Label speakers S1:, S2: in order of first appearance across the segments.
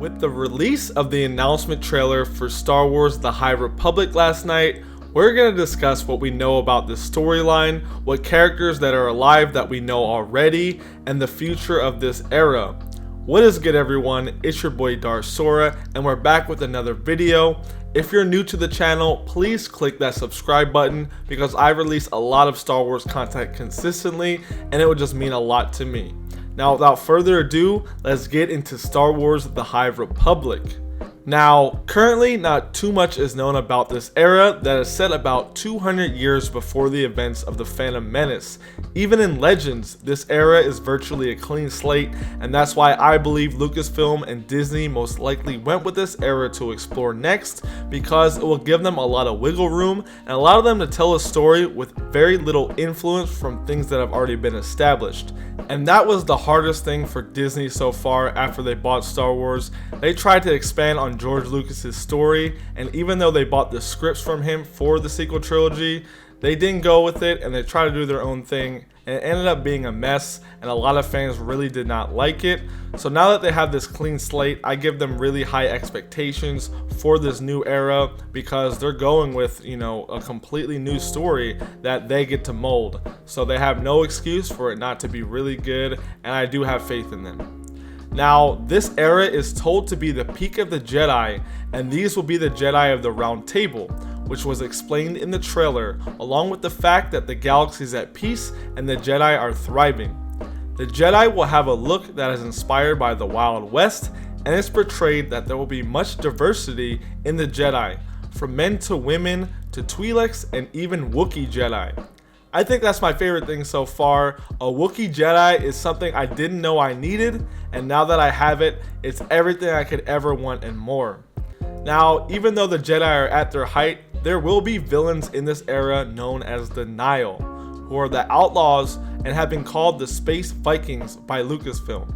S1: With the release of the announcement trailer for Star Wars The High Republic last night, we're going to discuss what we know about this storyline, what characters that are alive that we know already, and the future of this era. What is good, everyone? It's your boy Darth, and we're back with another video. If you're new to the channel, please click that subscribe button because I release a lot of Star Wars content consistently and it would just mean a lot to me. Now, without further ado, let's get into Star Wars The High Republic. Now, currently not too much is known about this era that is set about 200 years before the events of The Phantom Menace. Even in Legends, this era is virtually a clean slate, and that's why I believe Lucasfilm and Disney most likely went with this era to explore next, because it will give them a lot of wiggle room and allow them to tell a story with very little influence from things that have already been established. And that was the hardest thing for Disney so far after they bought Star Wars. They tried to expand on George Lucas's story, and even though they bought the scripts from him for the sequel trilogy, they didn't go with it and they tried to do their own thing, and it ended up being a mess, and a lot of fans really did not like it. So now that they have this clean slate, I give them really high expectations for this new era because they're going with, a completely new story that they get to mold. So they have no excuse for it not to be really good, and I do have faith in them. Now, this era is told to be the peak of the Jedi, and these will be the Jedi of the Round Table, which was explained in the trailer, along with the fact that the galaxy is at peace and the Jedi are thriving. The Jedi will have a look that is inspired by the Wild West, and it's portrayed that there will be much diversity in the Jedi, from men to women to Twi'leks and even Wookiee Jedi. I think that's my favorite thing so far. A Wookiee Jedi is something I didn't know I needed, and now that I have it, it's everything I could ever want and more. Now, even though the Jedi are at their height, there will be villains in this era known as the Nihil, who are the outlaws and have been called the Space Vikings by Lucasfilm.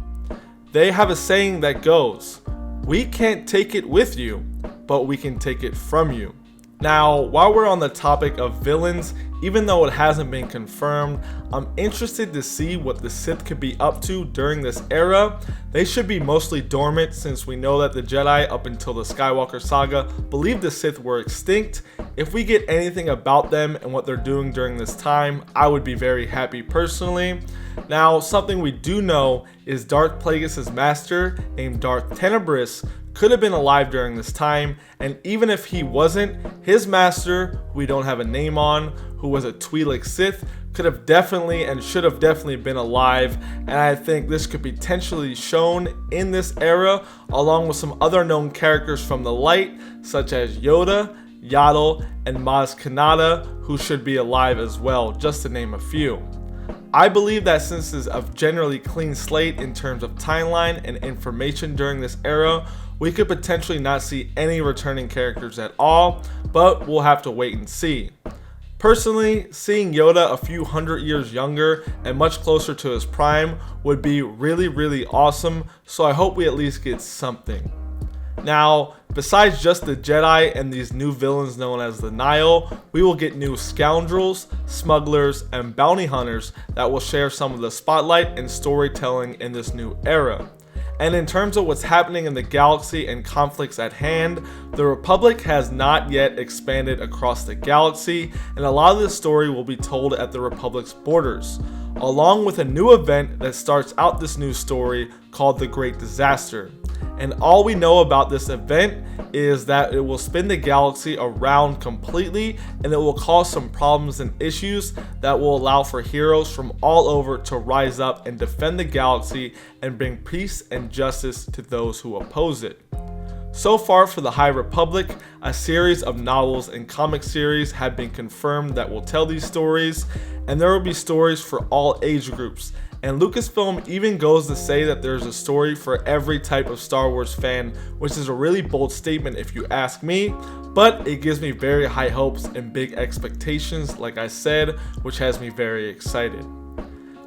S1: They have a saying that goes, "We can't take it with you, but we can take it from you." Now, while we're on the topic of villains, even though it hasn't been confirmed, I'm interested to see what the Sith could be up to during this era. They should be mostly dormant since we know that the Jedi up until the Skywalker saga believed the Sith were extinct. If we get anything about them and what they're doing during this time, I would be very happy personally. Now, something we do know is Darth Plagueis' master, named Darth Tenebris, could have been alive during this time, and even if he wasn't, his master, who we don't have a name on, who was a Twi'lek Sith, could have definitely and should have definitely been alive, and I think this could be potentially shown in this era, along with some other known characters from the light, such as Yoda, Yaddle, and Maz Kanata, who should be alive as well, just to name a few. I believe that since it's a generally clean slate in terms of timeline and information during this era, we could potentially not see any returning characters at all, but we'll have to wait and see. Personally, seeing Yoda a few hundred years younger and much closer to his prime would be really awesome, so I hope we at least get something. Now, besides just the Jedi and these new villains known as the Nihil, we will get new scoundrels, smugglers, and bounty hunters that will share some of the spotlight and storytelling in this new era. And in terms of what's happening in the galaxy and conflicts at hand, the Republic has not yet expanded across the galaxy, and a lot of this story will be told at the Republic's borders, along with a new event that starts out this new story called the Great Disaster. And all we know about this event is that it will spin the galaxy around completely, and it will cause some problems and issues that will allow for heroes from all over to rise up and defend the galaxy and bring peace and justice to those who oppose it. So far for the High Republic, a series of novels and comic series have been confirmed that will tell these stories, and there will be stories for all age groups. And Lucasfilm even goes to say that there's a story for every type of Star Wars fan, which is a really bold statement if you ask me, but it gives me very high hopes and big expectations, like I said, which has me very excited.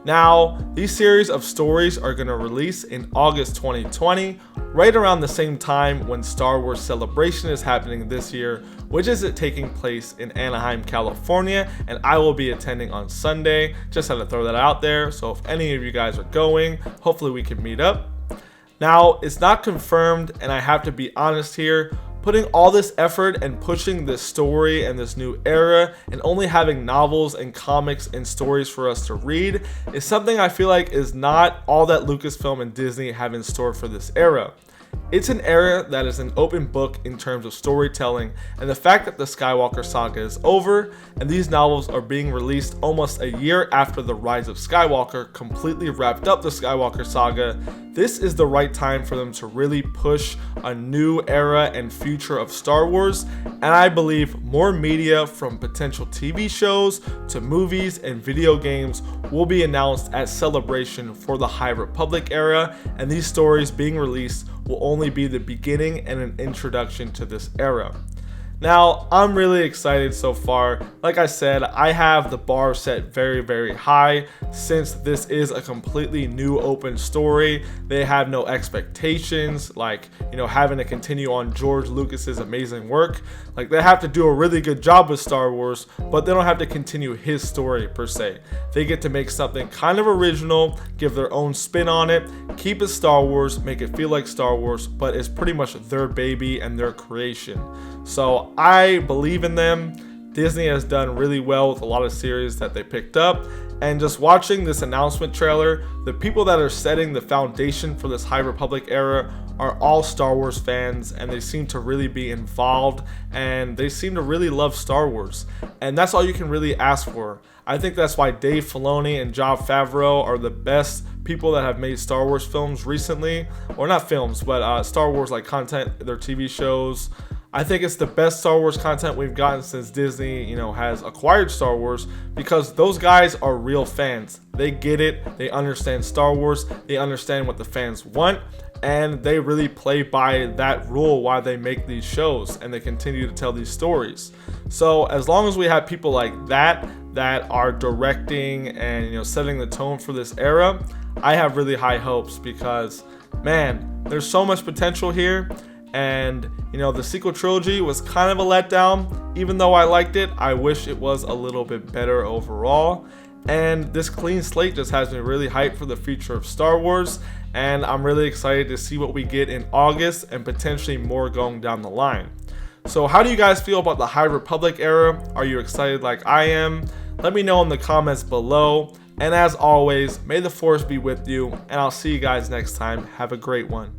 S1: Now, these series of stories are going to release in August 2020, right around the same time when Star Wars Celebration is happening this year, which is taking place in Anaheim, California, and I will be attending on Sunday. Just had to throw that out there, so if any of you guys are going, hopefully we can meet up. Now, it's not confirmed, and I have to be honest here, putting all this effort and pushing this story and this new era and only having novels and comics and stories for us to read is something I feel like is not all that Lucasfilm and Disney have in store for this era. It's an era that is an open book in terms of storytelling, and the fact that the Skywalker saga is over and these novels are being released almost a year after the Rise of Skywalker completely wrapped up the Skywalker saga, this is the right time for them to really push a new era and future of Star Wars, and I believe more media from potential TV shows to movies and video games will be announced at Celebration for the High Republic era, and these stories being released will only be the beginning and an introduction to this era. Now, I'm really excited so far. Like I said, I have the bar set very, very high since this is a completely new open story. They have no expectations, like, having to continue on George Lucas's amazing work. Like, they have to do a really good job with Star Wars, but they don't have to continue his story per se. They get to make something kind of original, give their own spin on it, keep it Star Wars, make it feel like Star Wars, but it's pretty much their baby and their creation. So I believe in them. Disney has done really well with a lot of series that they picked up, and just watching this announcement trailer, the people that are setting the foundation for this High Republic era are all Star Wars fans, and they seem to really be involved, and they seem to really love Star Wars, and that's all you can really ask for. I think that's why Dave Filoni and Jon Favreau are the best people that have made Star Wars films recently, or not films, but Star Wars like content, their TV shows. I think it's the best Star Wars content we've gotten since Disney, has acquired Star Wars, because those guys are real fans. They get it. They understand Star Wars. They understand what the fans want, and they really play by that rule while they make these shows and they continue to tell these stories. So as long as we have people like that are directing and setting the tone for this era, I have really high hopes, because man, there's so much potential here. And the sequel trilogy was kind of a letdown. Even though I liked it, I wish it was a little bit better overall. And this clean slate just has me really hyped for the future of Star Wars, and I'm really excited to see what we get in August and potentially more going down the line. So how do you guys feel about the High Republic era? Are you excited like I am? Let me know in the comments below. And as always, may the Force be with you, and I'll see you guys next time. Have a great one.